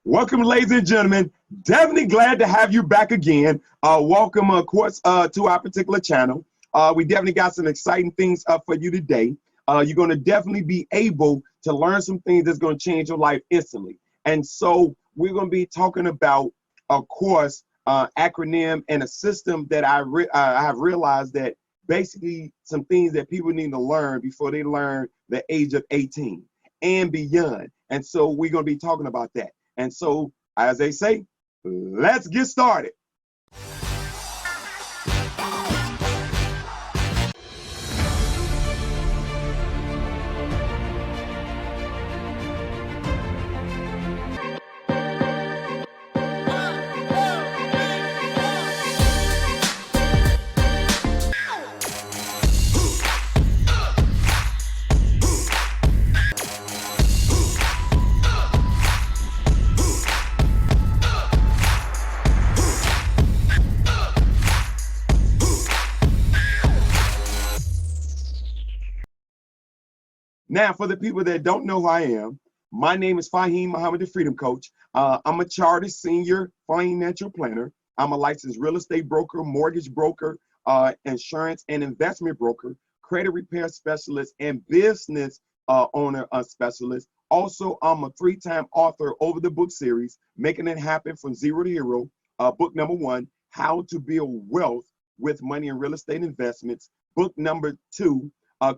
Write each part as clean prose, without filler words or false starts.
Welcome, ladies and gentlemen. Definitely glad to have you back again. Welcome, of course, to our particular channel. We definitely got some exciting things up for you today. You're going to definitely be able to learn some things that's going to change your life instantly. And so we're going to be talking about, of course, acronym and a system that I have realized that basically some things that people need to learn before they learn the age of 18 and beyond. And so we're going to be talking about that. And so, as they say, let's get started. Now, for the people that don't know who I am, my name is Fahim Muhammad, the Freedom Coach. I'm a chartered senior financial planner. I'm a licensed real estate broker, mortgage broker, insurance and investment broker, credit repair specialist, and business owner specialist. Also, I'm a three-time author over the book series, Making It Happen from Zero to Hero. Book number 1, How to Build Wealth with Money and Real Estate Investments. Book number 2,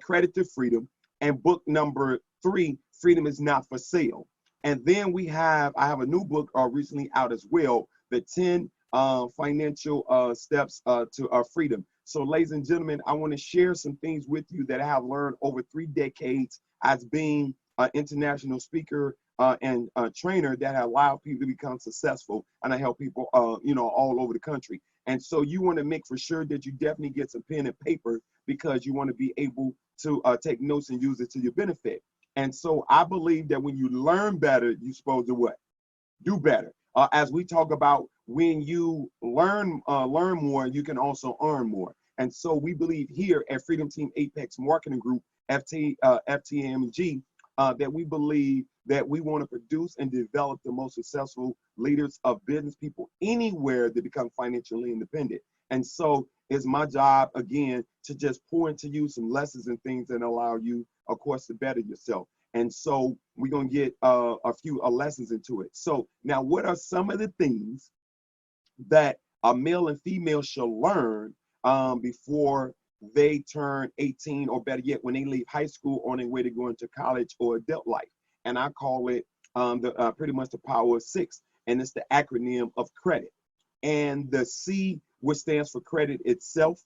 Credit to Freedom. And book number 3, Freedom is Not for Sale. And then I have a new book recently out as well, the 10 financial steps to freedom. So ladies and gentlemen, I want to share some things with you that I have learned over 3 decades as being an international speaker and trainer that have allowed people to become successful. And I help people, all over the country. And so you want to make for sure that you definitely get some pen and paper because you want to be able to take notes and use it to your benefit. And so I believe that when you learn better, you're supposed to what? Do better. As we talk about, when you learn more, you can also earn more. And so we believe here at Freedom Team Apex Marketing Group, FTMG, that we believe that we want to produce and develop the most successful leaders of business people anywhere to become financially independent. And so it's my job, again, to just pour into you some lessons and things that allow you, of course, to better yourself. And so we're going to get a few lessons into it. So now, what are some of the things that a male and female should learn before they turn 18, or better yet, when they leave high school on their way to go into college or adult life? And I call it pretty much the power of 6. And it's the acronym of credit. And the C, which stands for credit itself,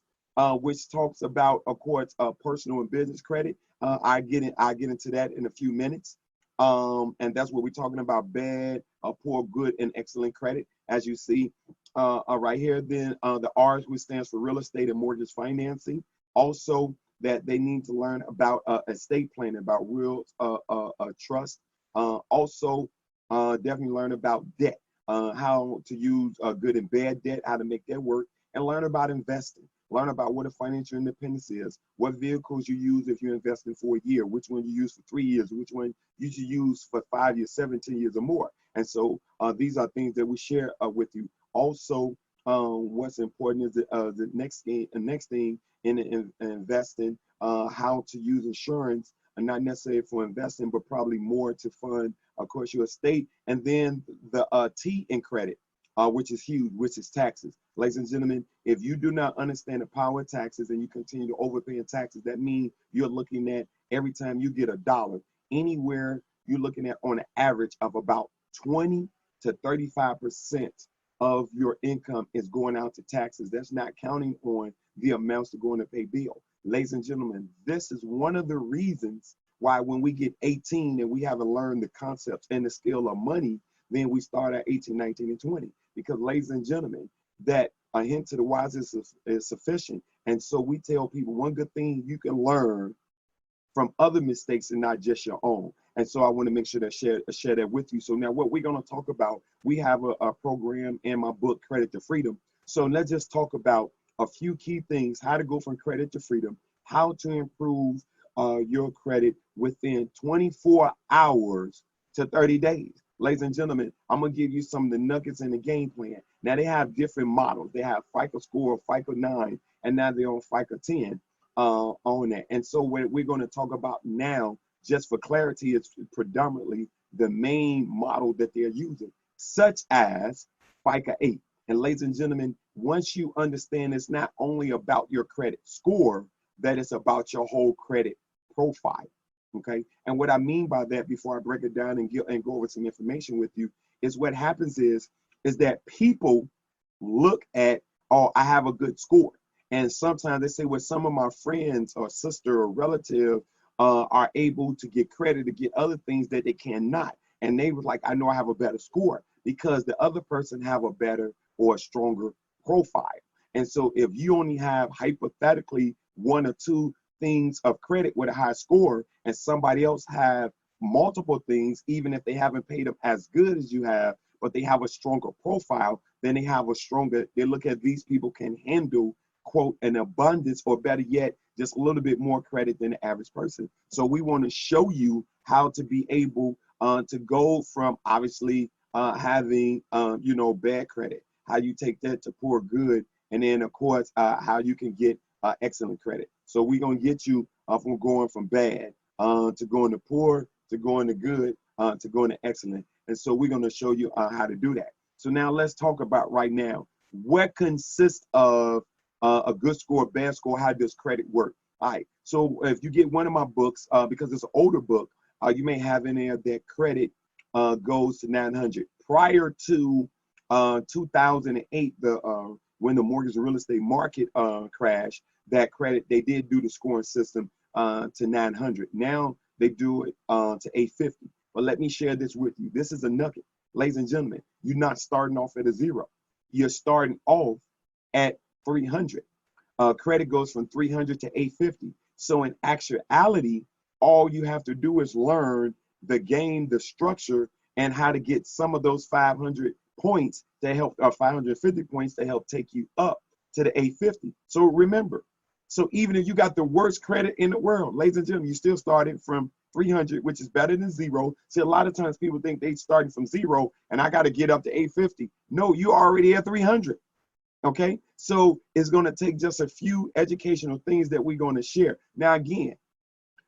which talks about, of course, personal and business credit. I get into that in a few minutes. And that's what we're talking about: bad, poor, good, and excellent credit, as you see right here. Then the R, which stands for real estate and mortgage financing. Also, that they need to learn about estate planning, about wills, trust. Also, definitely learn about debt. How to use good and bad debt, how to make that work, and learn about investing. Learn about what a financial independence is, what vehicles you use if you're investing for a year, which one you use for 3 years, which one you should use for 5 years, 17 years or more. And so these are things that we share with you. Also, what's important is the next thing in investing, how to use insurance, and not necessarily for investing, but probably more to fund, of course, your estate. And then the T in credit, which is huge, which is taxes. Ladies and gentlemen, if you do not understand the power of taxes and you continue to overpay in taxes, that means you're looking at, every time you get $1, anywhere you're looking at on an average of about 20 to 35% of your income is going out to taxes. That's not counting on the amounts to go in to pay bill. Ladies and gentlemen, this is one of the reasons why when we get 18 and we haven't learned the concepts and the skill of money, then we start at 18, 19, and 20. Because, ladies and gentlemen, that a hint to the wise is sufficient. And so we tell people, one good thing you can learn from other mistakes and not just your own. And so I want to make sure that share that with you. So now what we're going to talk about, we have a program in my book, Credit to Freedom. So let's just talk about a few key things: how to go from credit to freedom, how to improve your credit within 24 hours to 30 days. ladies and gentlemen, I'm going to give you some of the nuggets in the game plan. Now, they have different models. They have FICO score, FICO 9, and now they're on FICO 10 on that. And so what we're going to talk about now, just for clarity, is predominantly the main model that they're using, such as FICO 8. And ladies and gentlemen, once you understand it's not only about your credit score, that it's about your whole credit profile. Okay. And what I mean by that, before I break it down and go over some information with you, is what happens is that people look at, oh, I have a good score. And sometimes they say, well, some of my friends or sister or relative are able to get credit to get other things that they cannot. And they was like, I know I have a better score because the other person have a better or a stronger profile. And so if you only have hypothetically one or two things of credit with a high score and somebody else have multiple things, even if they haven't paid them as good as you have, but they have a stronger profile, then they have a stronger, they look at these people can handle, quote, an abundance, or better yet, just a little bit more credit than the average person. So we want to show you how to be able to go from obviously having, bad credit, how you take that to poor good, and then of course, how you can get excellent credit. So we're going to get you from going from bad to going to poor, to going to good, to going to excellent. And so we're going to show you how to do that. So now let's talk about right now, what consists of a good score, bad score, how does credit work? All right, so if you get one of my books, because it's an older book, you may have in there that credit goes to 900. Prior to 2008, when the mortgage and real estate market crashed, that credit, they did do the scoring system to 900. Now they do it to 850. But let me share this with you. This is a nugget. Ladies and gentlemen, you're not starting off at a 0. You're starting off at 300. Credit goes from 300 to 850. So in actuality, all you have to do is learn the game, the structure, and how to get some of those 500 points to help, or 550 points to help take you up to the 850. So remember, so even if you got the worst credit in the world, ladies and gentlemen, you still started from 300, which is better than 0. See, a lot of times people think they starting from 0 and I got to get up to 850. No, you already at 300. Okay, so it's going to take just a few educational things that we're going to share. Now, again,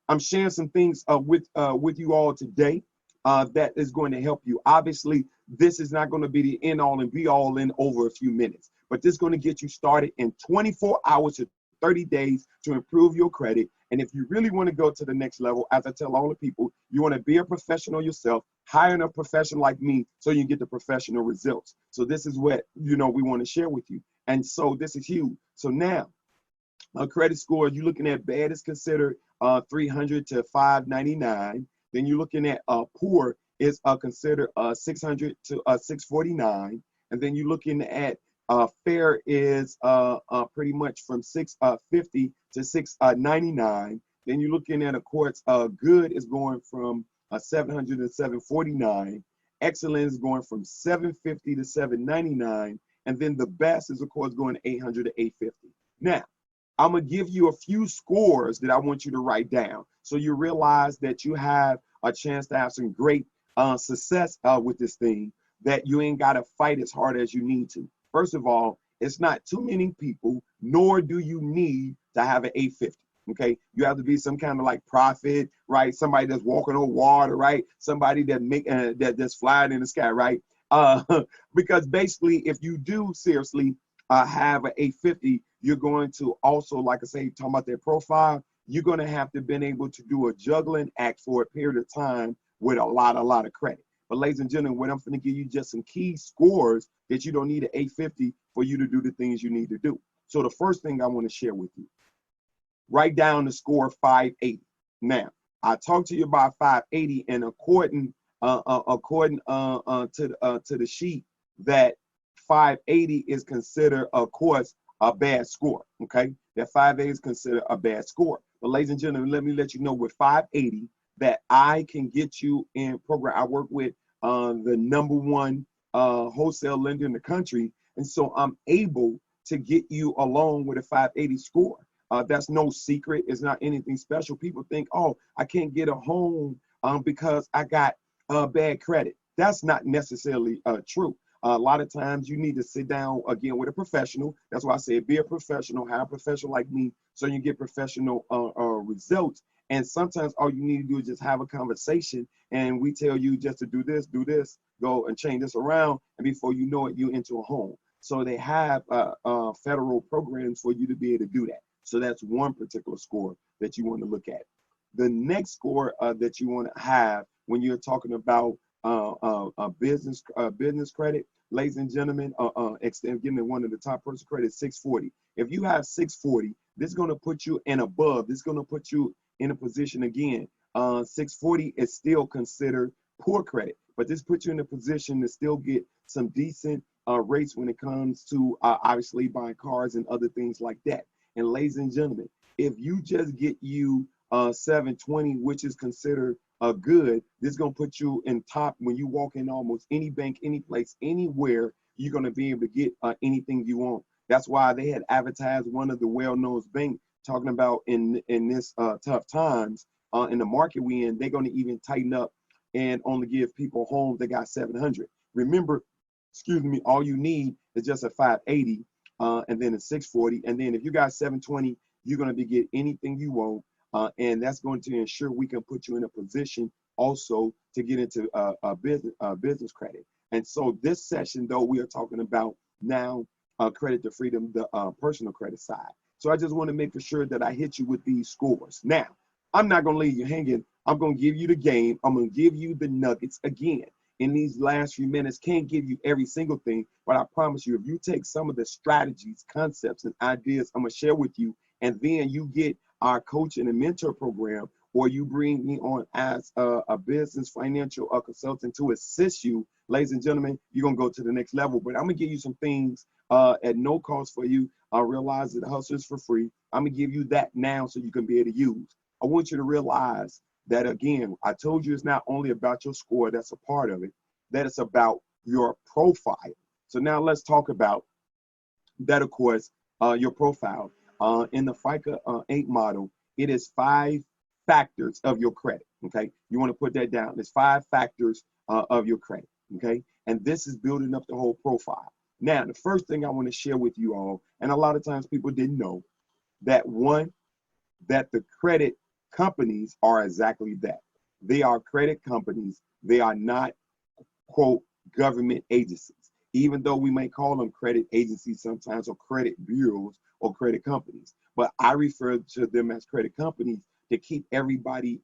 I'm sharing some things with you all today that is going to help you. Obviously, this is not going to be the end all and be all in over a few minutes, but this is going to get you started in 24 hours to 30 days to improve your credit. And if you really want to go to the next level, as I tell all the people, you want to be a professional yourself, hire a professional like me so you can get the professional results. So this is what, we want to share with you. And so this is huge. So now, a credit score, you're looking at bad is considered 300 to 599. Then you're looking at poor is considered 600 to 649. And then you're looking at fair is pretty much from 650 to 699. Then you're looking at, of course, good is going from 700 to 749. Excellent is going from 750 to 799. And then the best is, of course, going 800 to 850. Now, I'm going to give you a few scores that I want you to write down so you realize that you have a chance to have some great success with this thing, that you ain't got to fight as hard as you need to. First of all, it's not too many people, nor do you need to have an 850. Okay, you have to be some kind of like prophet, right? Somebody that's walking on water, right? Somebody that that's flying in the sky, right? Because basically, if you do seriously have an 850, you're going to also, like I say, talking about their profile, you're going to have to been able to do a juggling act for a period of time with a lot of credit. But ladies and gentlemen, what I'm going to give you just some key scores that you don't need an 850 for you to do the things you need to do. So the first thing I want to share with you, write down the score 580. Now, I talked to you about 580, and according to the sheet, that 580 is considered, of course, a bad score. Okay, that 580 is considered a bad score. But ladies and gentlemen, let me let you know with 580 that I can get you in program. I work with the #1 wholesale lender in the country, and so I'm able to get you along with a 580 score. That's no secret. It's not anything special. People think, oh, I can't get a home because I got bad credit. That's not necessarily true. A lot of times you need to sit down again with a professional. That's why I say be a professional, hire a professional like me so you get professional results. And sometimes all you need to do is just have a conversation and we tell you just to do this, go and change this around. And before you know it, you're into a home. So they have federal programs for you to be able to do that. So that's one particular score that you want to look at. The next score that you want to have when you're talking about business credit, ladies and gentlemen, give me one of the top person credit, 640. If you have 640, this is going to put you in above. This is going to put you in a position again. 640 is still considered poor credit, but this puts you in a position to still get some decent rates when it comes to obviously buying cars and other things like that. And ladies and gentlemen, if you just get you 720, which is considered good, this is going to put you in top when you walk in almost any bank, any place, anywhere, you're going to be able to get anything you want. That's why they had advertised one of the well-known banks talking about in this tough times in the market we in, they're going to even tighten up and only give people homes that got 700. Remember, excuse me, all you need is just a 580 and then a 640. And then if you got 720, you're going to be get anything you want. And that's going to ensure we can put you in a position also to get into business credit. And so this session, though, we are talking about now credit to freedom, the personal credit side. So I just want to make for sure that I hit you with these scores. Now, I'm not going to leave you hanging. I'm going to give you the game. I'm going to give you the nuggets again. In these last few minutes, can't give you every single thing, but I promise you, if you take some of the strategies, concepts, and ideas I'm going to share with you, and then you get our coaching and mentor program, or you bring me on as a business financial consultant to assist you, ladies and gentlemen, you're going to go to the next level. But I'm going to give you some things at no cost for you. I realize that the hustle is for free. I'm going to give you that now so you can be able to use. I want you to realize that, again, I told you it's not only about your score, that's a part of it, that it's about your profile. So now let's talk about that, of course, your profile. In the FICA 8 model, it is 5 factors of your credit, okay? You want to put that down. There's 5 factors of your credit, okay? And this is building up the whole profile. Now, the first thing I want to share with you all, and a lot of times people didn't know, that the credit companies are exactly that. They are credit companies. They are not, quote, government agencies, even though we may call them credit agencies sometimes, or credit bureaus, or credit companies. But I refer to them as credit companies to keep everything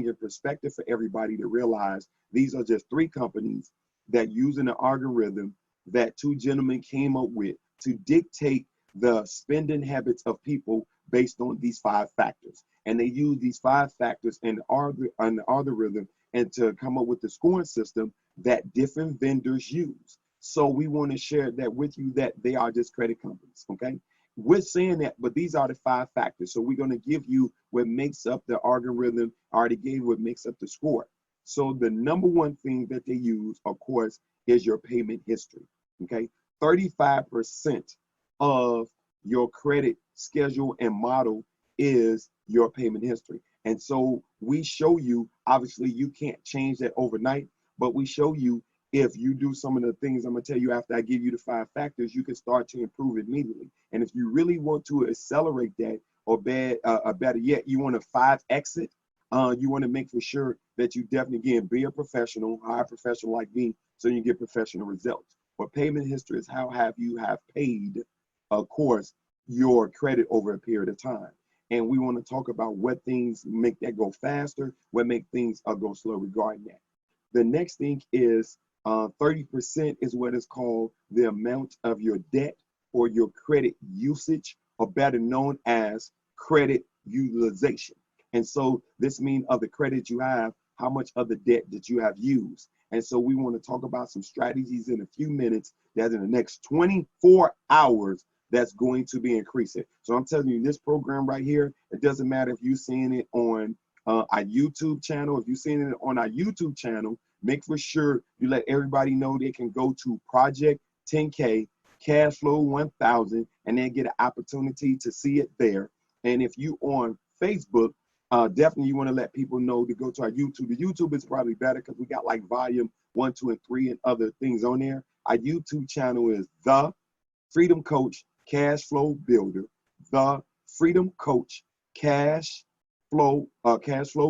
in perspective for everybody to realize these are just 3 companies that using an algorithm that 2 gentlemen came up with to dictate the spending habits of people based on these 5 factors. And they use these 5 factors in the algorithm and to come up with the scoring system that different vendors use. So we want to share that with you, that they are just credit companies, okay? We're saying that, but these are the 5 factors. So we're going to give you what makes up the algorithm. I already gave what makes up the score. So the number one thing that they use, of course, is your payment history, okay? 35% of your credit schedule and model is your payment history. And so we show you, obviously you can't change that overnight, but we show you if you do some of the things I'm going to tell you after I give you the 5 factors, you can start to improve immediately. And if you really want to accelerate that, or better yet, you want to 5X it, you want to make for sure that you definitely, again, be a professional, hire a professional like me, so you get professional results. But payment history is how you have paid, of course, your credit over a period of time. And we want to talk about what things make that go faster, what make things go slow regarding that. The next thing is 30% is what is called the amount of your debt or your credit usage, or better known as credit utilization. And so this means of the credit you have, how much of the debt that you have used. And so we want to talk about some strategies in a few minutes that in the next 24 hours, that's going to be increasing. So I'm telling you, this program right here, it doesn't matter if you're seeing it on our YouTube channel. If you're seeing it on our YouTube channel, make for sure you let everybody know they can go to Project 10K, Cashflow 1000, and then get an opportunity to see it there. And if you on Facebook, definitely you want to let people know to go to our YouTube. The YouTube is probably better because we got like volume 1, 2, and 3 and other things on there. Our YouTube channel is The Freedom Coach Cashflow Builder. The Freedom Coach Cashflow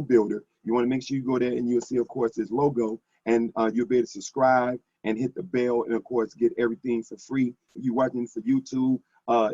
Builder. You want to make sure you go there and you'll see, of course, this logo, and you'll be able to subscribe and hit the bell, and of course get everything for free. If you're watching for YouTube,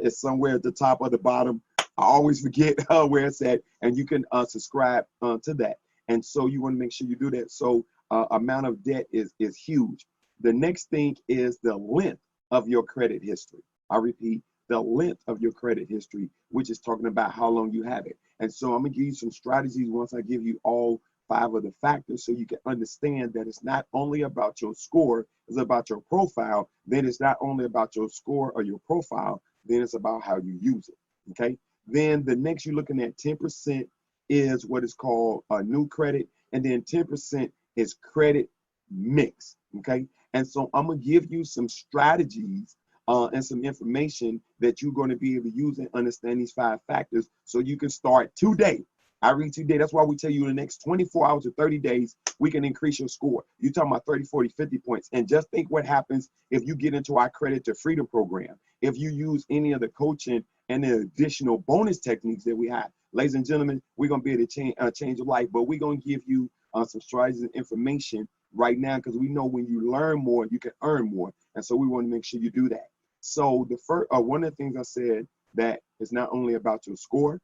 it's somewhere at the top or the bottom. I always forget where it's at, and you can subscribe to that. And so you want to make sure you do that. So amount of debt is huge. The next thing is the length of your credit history. I repeat, the length of your credit history, which is talking about how long you have it. And so I'm gonna give you some strategies once I give you all 5 of the factors, so you can understand that it's not only about your score, it's about your profile. Then it's not only about your score or your profile, then it's about how you use it, okay? Then the next, you're looking at 10% is what is called a new credit, and then 10% is credit mix, okay? And so I'm gonna give you some strategies and some information that you're going to be able to use and understand these 5 factors, so you can start today. I read today. That's why we tell you in the next 24 hours or 30 days, we can increase your score. You're talking about 30, 40, 50 points. And just think what happens if you get into our Credit to Freedom program. If you use any of the coaching and the additional bonus techniques that we have, ladies and gentlemen, we're going to be able to change your life. But we're going to give you some strategies and information right now, because we know when you learn more, you can earn more. And so we want to make sure you do that. So the first, one of the things I said, that is not only about your score,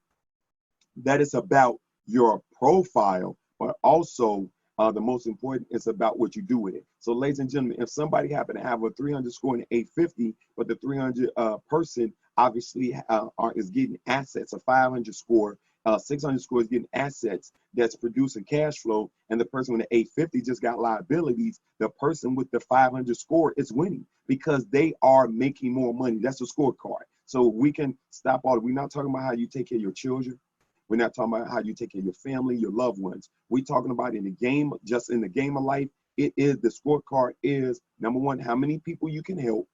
that is about your profile, but also the most important is about what you do with it. So ladies and gentlemen, if somebody happened to have a 300 score and an 850, but the 300 person obviously is getting assets, a 500 score, 600 score is getting assets that's producing cash flow, and the person with the 850 just got liabilities, the person with the 500 score is winning because they are making more money. That's a scorecard. So we can stop all. We're not talking about how you take care of your children. We're not talking about how you take care of your family, your loved ones. We're talking about in the game, just in the game of life, it is, the scorecard is, number one, how many people you can help,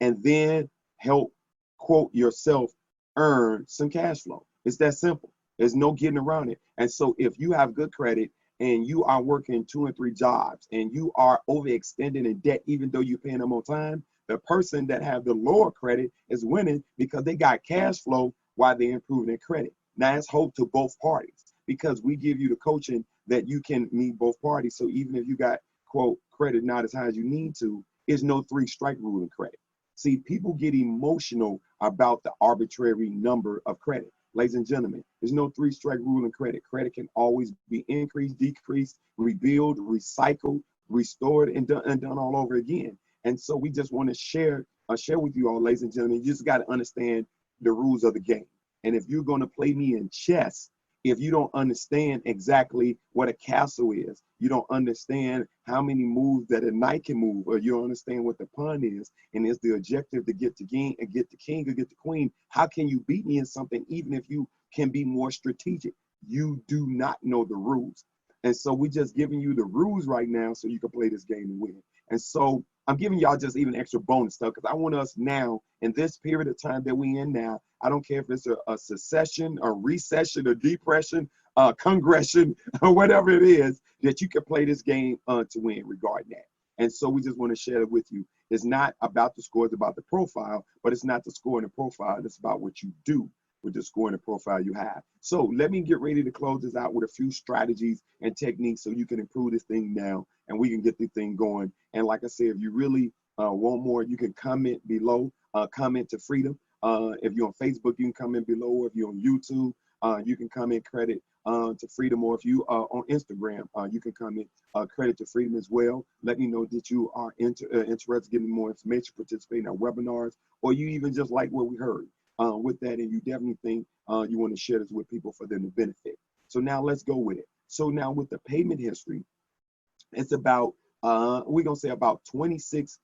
and then help, quote, yourself earn some cash flow. It's that simple. There's no getting around it. And so if you have good credit and you are working 2 and 3 jobs and you are overextending in debt, even though you're paying them on time, the person that have the lower credit is winning because they got cash flow while they're improving their credit. Now it's hope to both parties, because we give you the coaching that you can meet both parties. So even if you got, quote, credit not as high as you need to, there's no 3-strike rule in credit. See, people get emotional about the arbitrary number of credit. Ladies and gentlemen, there's no 3-strike rule in credit. Credit can always be increased, decreased, rebuilt, recycled, restored, and done all over again. And so we just want to share with you all, ladies and gentlemen, you just got to understand the rules of the game. And if you're going to play me in chess, if you don't understand exactly what a castle is, you don't understand how many moves that a knight can move, or you don't understand what the pawn is, and is the objective to get the king and get the king or get the queen, how can you beat me in something even if you can be more strategic? You do not know the rules. And so we're just giving you the rules right now so you can play this game and win. And so I'm giving y'all just even extra bonus stuff, because I want us now, in this period of time that we in now, I don't care if it's a secession, a recession, a depression, a congression, or whatever it is, that you can play this game to win regarding that. And so we just want to share it with you. It's not about the score, it's about the profile, but it's not the score and the profile. It's about what you do with the score and the profile you have. So let me get ready to close this out with a few strategies and techniques so you can improve this thing now and we can get the thing going. And like I said, if you really want more, you can comment below, comment to Freedom. If you're on Facebook, you can comment below. If you're on YouTube, you can comment credit to Freedom. Or if you are on Instagram, you can comment credit to Freedom as well. Let me know that you are interested in getting more information, participating in our webinars, or you even just like what we heard with that, and you definitely think you want to share this with people for them to benefit. So now let's go with it. So now with the payment history, it's about, we're going to say about 26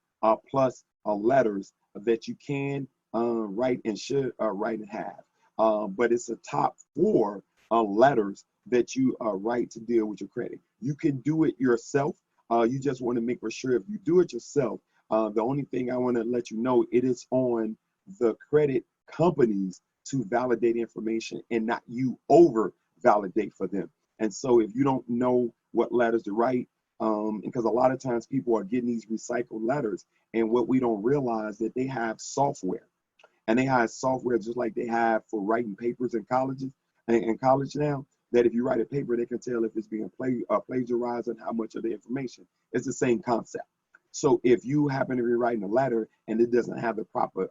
plus letters that you can write and should write and have. But it's the top 4 letters that you write to deal with your credit. You can do it yourself. You just want to make sure if you do it yourself, the only thing I want to let you know, it is on the credit companies to validate information and not you over validate for them. And so if you don't know what letters to write, because a lot of times people are getting these recycled letters, and what we don't realize that they have software, and they have software just like they have for writing papers in colleges and in college now. That if you write a paper, they can tell if it's being plagiarized and how much of the information. It's the same concept. So if you happen to be writing a letter and it doesn't have the proper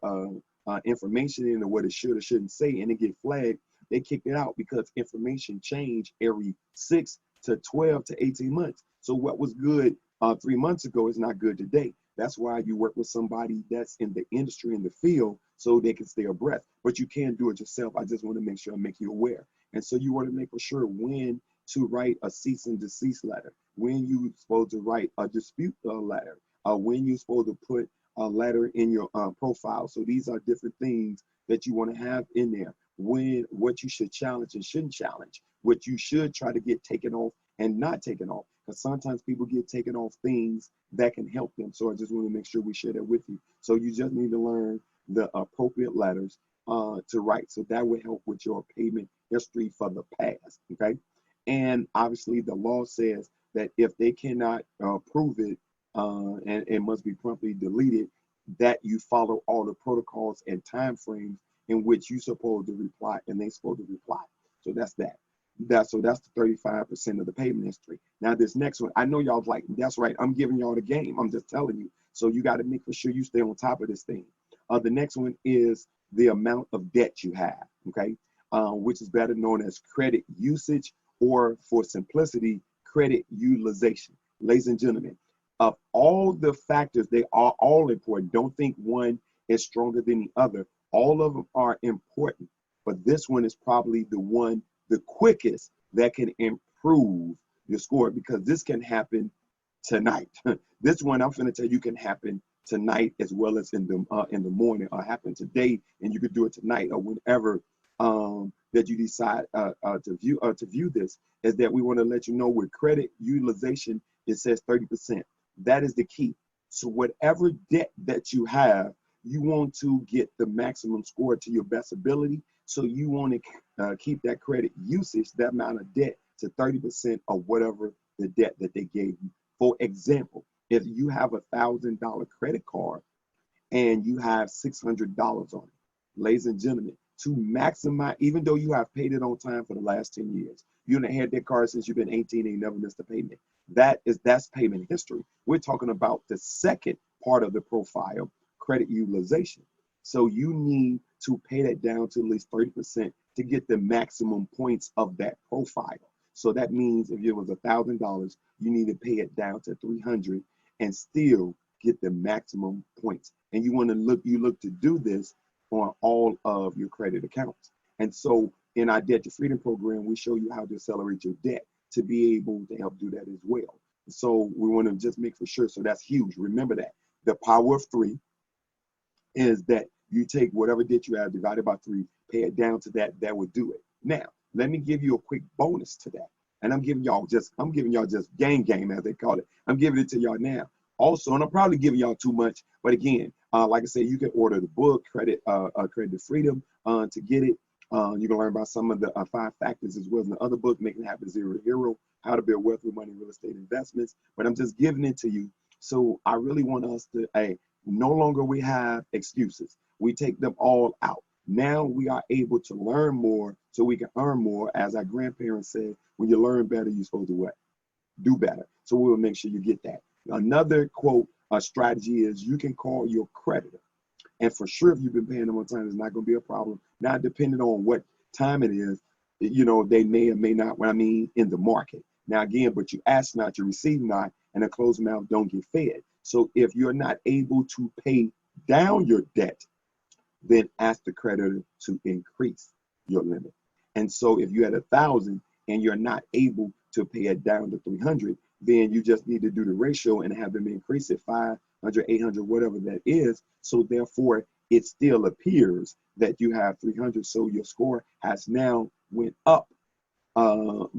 information in it, what it should or shouldn't say, and it get flagged, they kick it out because information change every 6 to 12 to 18 months. So what was good 3 months ago is not good today. That's why you work with somebody that's in the industry, in the field, so they can stay abreast. But you can't do it yourself. I just want to make sure I make you aware. And so you want to make for sure when to write a cease and desist letter, when you're supposed to write a dispute letter, when you're supposed to put a letter in your profile. So these are different things that you want to have in there. When what you should challenge and shouldn't challenge, what you should try to get taken off and not taken off. Because sometimes people get taken off things that can help them. So I just want to make sure we share that with you. So you just need to learn the appropriate letters to write. So that will help with your payment history for the past. Okay. And obviously the law says that if they cannot prove it and it must be promptly deleted, that you follow all the protocols and time frames in which you're supposed to reply and they're supposed to reply. So that's that. So that's the 35% of the payment history. Now this next one, I know y'all like, that's right, I'm giving y'all the game. I'm just telling you. So you got to make for sure you stay on top of this thing. The next one is the amount of debt you have, okay? Which is better known as credit usage, or for simplicity, credit utilization. Ladies and gentlemen, of all the factors, they are all important. Don't think one is stronger than the other. All of them are important, but this one is probably the quickest that can improve your score, because this can happen tonight. This one I'm going to tell you can happen tonight as well as in the morning, or happen today, and you could do it tonight or whenever that you decide to view this. Is that we want to let you know with credit utilization, it says 30%. That is the key. So whatever debt that you have, you want to get the maximum score to your best ability. So you want to keep that credit usage, that amount of debt, to 30% of whatever the debt that they gave you. For example, if you have $1,000 credit card and you have $600 on it, ladies and gentlemen, to maximize, even though you have paid it on time for the last 10 years, you done had that card since you've been 18 and you never missed a payment. That's payment history. We're talking about the second part of the profile, credit utilization. So you need to pay that down to at least 30% to get the maximum points of that profile. So that means if it was $1,000, you need to pay it down to 300 and still get the maximum points. And you want to look to do this on all of your credit accounts. And so in our Debt to Freedom program, we show you how to accelerate your debt to be able to help do that as well. So we want to just make for sure. So that's huge. Remember that the power of 3 is that you take whatever debt you have, divided by 3, pay it down to that would do it. Now, let me give you a quick bonus to that. And I'm giving y'all just game, as they call it. I'm giving it to y'all now. Also, and I'm probably giving y'all too much, but again, like I said, you can order the book, Credit to Freedom, to get it. You can learn about some of the 5 factors, as well as the other book, Making It Happen Zero to Hero, How to Build Wealth with Money, Real Estate Investments. But I'm just giving it to you. So I really want us to, no longer we have excuses. We take them all out. Now we are able to learn more so we can earn more. As our grandparents said, when you learn better, you're supposed to what? Do better. So we will make sure you get that. Another quote, strategy is you can call your creditor. And for sure, if you've been paying them on time, it's not going to be a problem. Now, depending on what time it is, they may or may not, in the market. Now, again, but you ask not, you receive not, and a closed mouth don't get fed. So if you're not able to pay down your debt, then ask the creditor to increase your limit. And so if you had 1,000 and you're not able to pay it down to 300, then you just need to do the ratio and have them increase it 500, 800, whatever that is. So therefore, it still appears that you have 300. So your score has now went up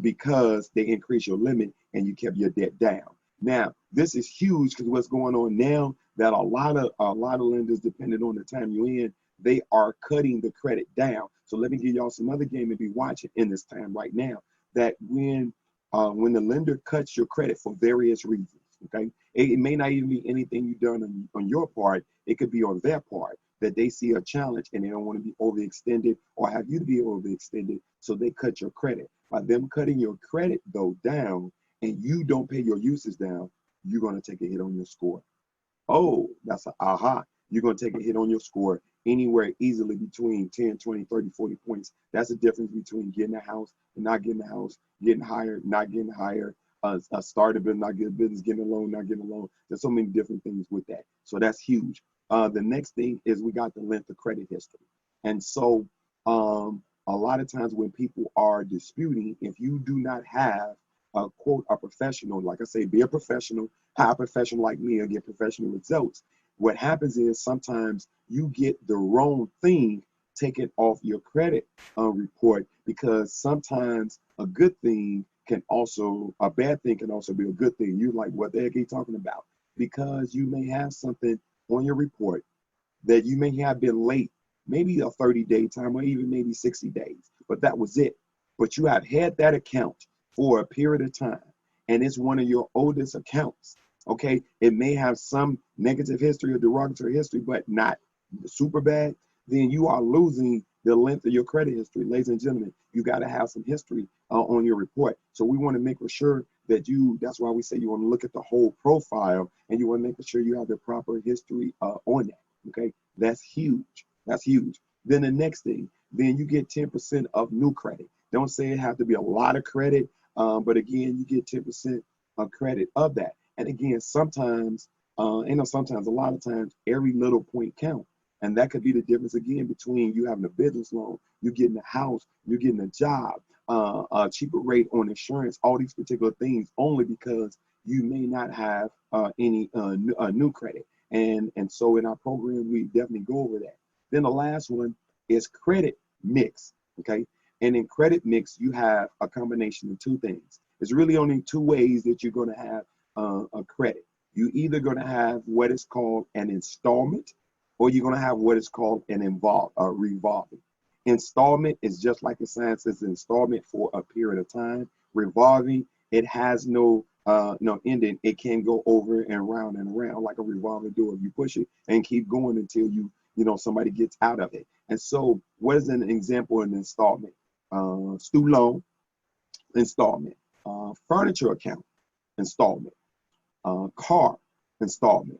because they increased your limit and you kept your debt down. Now, this is huge because what's going on now, that a lot of lenders, depending on the time you're in, they are cutting the credit down. So let me give y'all some other game to be watching in this time right now, that when when the lender cuts your credit for various reasons, okay? It may not even be anything you've done on your part. It could be on their part that they see a challenge and they don't want to be overextended or have you to be overextended, so they cut your credit. By them cutting your credit, though, down, and you don't pay your usage down, you're going to take a hit on your score. Oh, that's an aha. You're going to take a hit on your score anywhere easily between 10, 20, 30, 40 points. That's the difference between getting a house and not getting a house, getting hired, not getting hired, start a business, not getting a business, getting a loan, not getting a loan. There's so many different things with that. So that's huge. The next thing is we got the length of credit history. And so a lot of times when people are disputing, if you do not have quote, a professional, like I say, be a professional, hire a professional like me and get professional results. What happens is sometimes you get the wrong thing taken off your credit report, because sometimes a good thing can also, a bad thing can also be a good thing. You're like, what the heck are you talking about? Because you may have something on your report that you may have been late, maybe a 30-day time or even maybe 60 days, but that was it. But you have had that account for a period of time, and it's one of your oldest accounts, okay? It may have some negative history or derogatory history, but not super bad. Then you are losing the length of your credit history. Ladies and gentlemen, you got to have some history on your report. So we want to make sure that that's why we say you want to look at the whole profile, and you want to make sure you have the proper history on that, okay? That's huge. That's huge. Then the next thing, then you get 10% of new credit. Don't say it have to be a lot of credit. But again, you get 10% of credit of that. And again, sometimes, a lot of times, every little point counts. And that could be the difference again between you having a business loan, you getting a house, you're getting a job, a cheaper rate on insurance, all these particular things, only because you may not have any new credit. And so in our program, we definitely go over that. Then the last one is credit mix, okay? And in credit mix, you have a combination of two things. There's really only two ways that you're going to have a credit. You're either going to have what is called an installment, or you're going to have what is called an revolving. Installment is just like the sign says, installment for a period of time. Revolving, it has no ending. It can go over and around like a revolving door. You push it and keep going until somebody gets out of it. And so what is an example of an installment? Student loan installment, furniture account installment, car installment,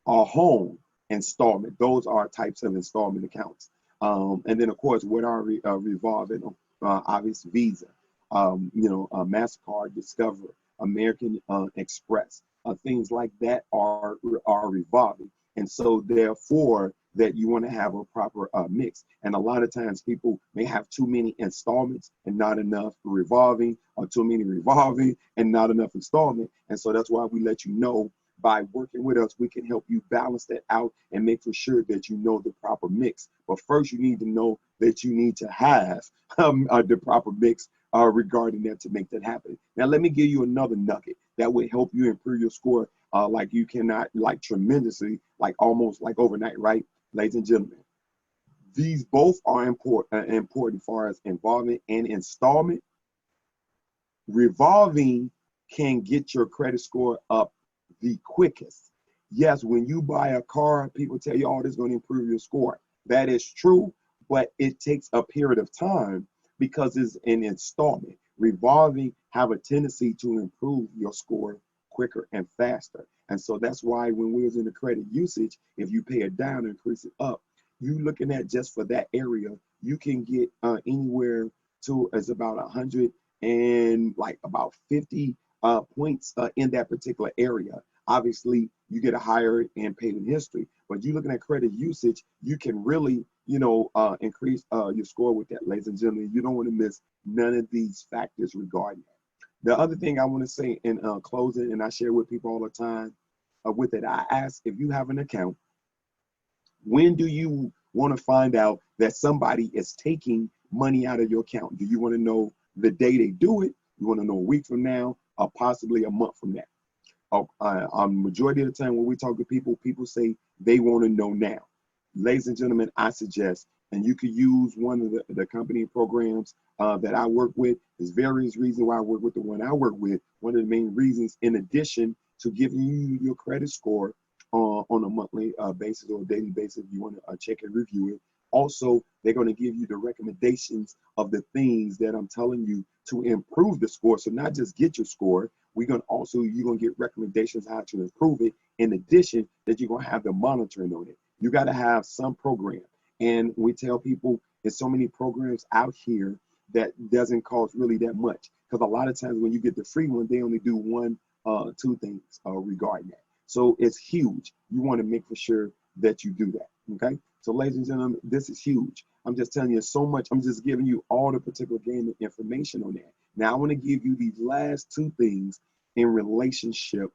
home installment. Those are types of installment accounts. And then of course, what are revolving? Obvious Visa, MasterCard, Discover, American Express, things like that are revolving. And so therefore, that you want to have a proper mix. And a lot of times people may have too many installments and not enough revolving, or too many revolving and not enough installment. And so that's why we let you know, by working with us, we can help you balance that out and make for sure that you know the proper mix. But first, you need to know that you need to have the proper mix regarding that to make that happen. Now, let me give you another nugget that will help you improve your score like you cannot, like tremendously, like almost like overnight, right? Ladies and gentlemen, these both are important as far as involvement and installment. Revolving can get your credit score up the quickest. Yes, when you buy a car, people tell you, oh, this is going to improve your score. That is true, but it takes a period of time because it's an installment. Revolving have a tendency to improve your score quicker and faster. And so that's why when we was in the credit usage, if you pay it down and increase it up, you looking at just for that area, you can get anywhere to as about 100 and like about 50 points in that particular area. Obviously, you get a higher and payment history, but you're looking at credit usage, you can really, increase your score with that, ladies and gentlemen. You don't want to miss none of these factors regarding that. The other thing I want to say in closing, and I share with people all the time, with it, I ask, if you have an account, when do you want to find out that somebody is taking money out of your account? Do you want to know the day they do it? You want to know a week from now, or possibly a month from now? Majority of the time when we talk to people, people say they want to know now. Ladies and gentlemen, I suggest, and you could use one of the company programs that I work with. There's various reasons why I work with the one I work with. One of the main reasons, in addition to giving you your credit score on a monthly basis or a daily basis, if you want to check and review it. Also, they're going to give you the recommendations of the things that I'm telling you to improve the score. So not just get your score, you're going to get recommendations how to improve it. In addition, that you're going to have the monitoring on it. You got to have some program. And we tell people there's so many programs out here that doesn't cost really that much. Because a lot of times when you get the free one, they only do one, two things regarding that. So it's huge. You want to make for sure that you do that. Okay. So ladies and gentlemen, this is huge. I'm just telling you so much. I'm just giving you all the particular game information on that. Now I want to give you these last two things in relationship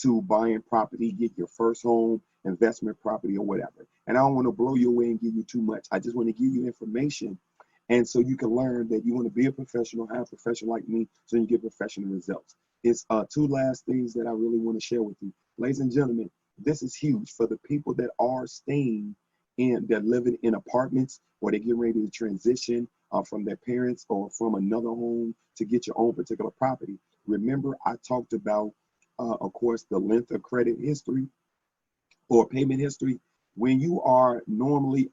to buying property, get your first home, investment property, or whatever. And I don't want to blow you away and give you too much. I just want to give you information. And so you can learn that you want to be a professional, have a professional like me, so you get professional results. It's two last things that I really want to share with you. Ladies and gentlemen, this is huge for the people that are staying in, they're living in apartments, or they're getting ready to transition from their parents or from another home to get your own particular property. Remember, I talked about, of course, the length of credit history or payment history. When you are normally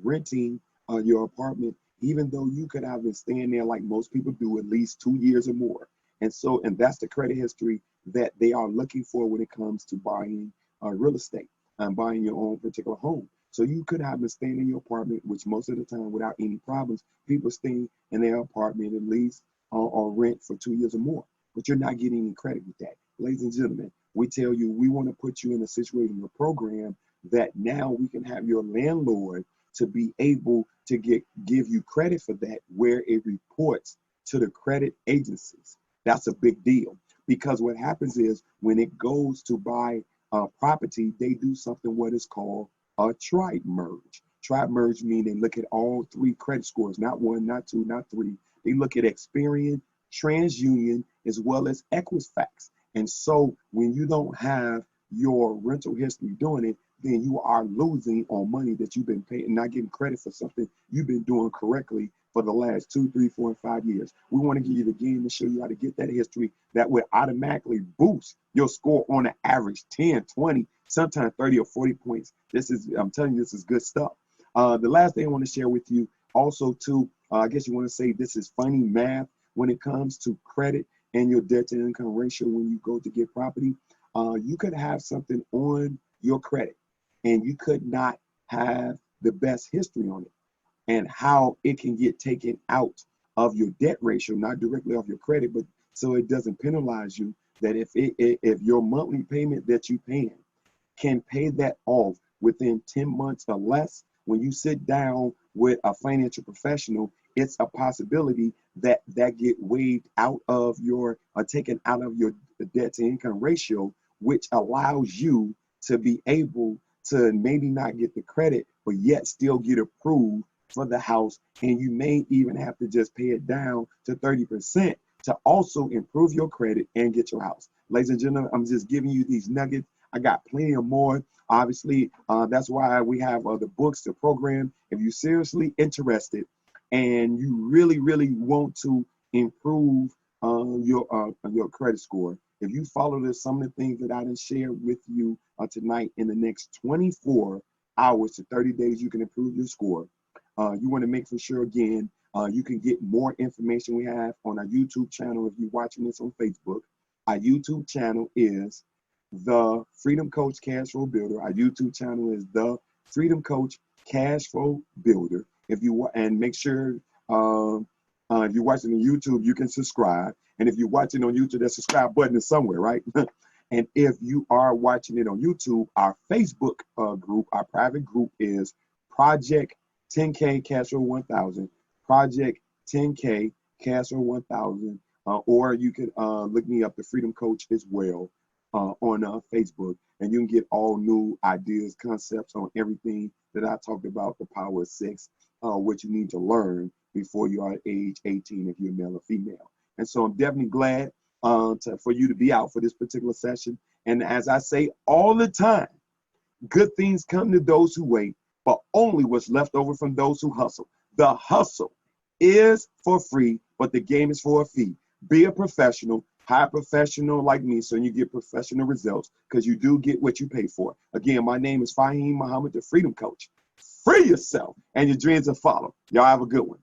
renting your apartment, even though you could have been staying there like most people do, at least 2 years or more. And that's the credit history that they are looking for when it comes to buying real estate and buying your own particular home. So you could have been staying in your apartment, which most of the time without any problems, people stay in their apartment at least or rent for 2 years or more, but you're not getting any credit with that. Ladies and gentlemen, we tell you we want to put you in a situation, a program that now we can have your landlord to be able to give you credit for that, where it reports to the credit agencies. That's a big deal, because what happens is when it goes to buy property, they do something what is called a tribe merge. Tribe merge means they look at all three credit scores, not one, not two, not three. They look at Experian, TransUnion, as well as Equifax. And so when you don't have your rental history doing it, then you are losing on money that you've been paying, not getting credit for something you've been doing correctly for the last 2, 3, 4, and 5 years. We want to give you the game to show you how to get that history that would automatically boost your score on an average 10, 20, sometimes 30 or 40 points. I'm telling you, this is good stuff. The last thing I want to share with you also too, I guess you want to say this is funny math when it comes to credit and your debt to income ratio when you go to get property. You could have something on your credit and you could not have the best history on it, and how it can get taken out of your debt ratio, not directly off your credit, but so it doesn't penalize you. That if your monthly payment that you paying can pay that off within 10 months or less, when you sit down with a financial professional, it's a possibility that get waived out of your, or taken out of your debt to income ratio, which allows you to be able to maybe not get the credit, but yet still get approved for the house. And you may even have to just pay it down to 30% to also improve your credit and get your house. Ladies and gentlemen, I'm just giving you these nuggets. I got plenty of more. Obviously, that's why we have the books, the program. If you're seriously interested and you really, really want to improve your credit score, if you follow some of the things that I didn't share with you tonight, in the next 24 hours to 30 days, you can improve your score. You want to make for sure, again, you can get more information we have on our YouTube channel. If you're watching this on Facebook, our YouTube channel is the Freedom Coach Cashflow Builder. Our YouTube channel is the Freedom Coach Cashflow Builder. And make sure if you're watching on YouTube, you can subscribe. And if you're watching on YouTube, that subscribe button is somewhere, right? And if you are watching it on YouTube, our Facebook group, our private group is Project 10K Cashflow 1000, Project 10K Cashflow 1000, or you can look me up, the Freedom Coach, as well on Facebook, and you can get all new ideas, concepts on everything that I talked about, the power of sex, what you need to learn before you are age 18 if you're male or female. And so I'm definitely glad for you to be out for this particular session. And as I say all the time, good things come to those who wait, but only what's left over from those who hustle. The hustle is for free, but the game is for a fee. Be a professional, hire a professional like me so you get professional results, because you do get what you pay for. Again, my name is Fahim Muhammad, the Freedom Coach. Free yourself and your dreams will follow. Y'all have a good one.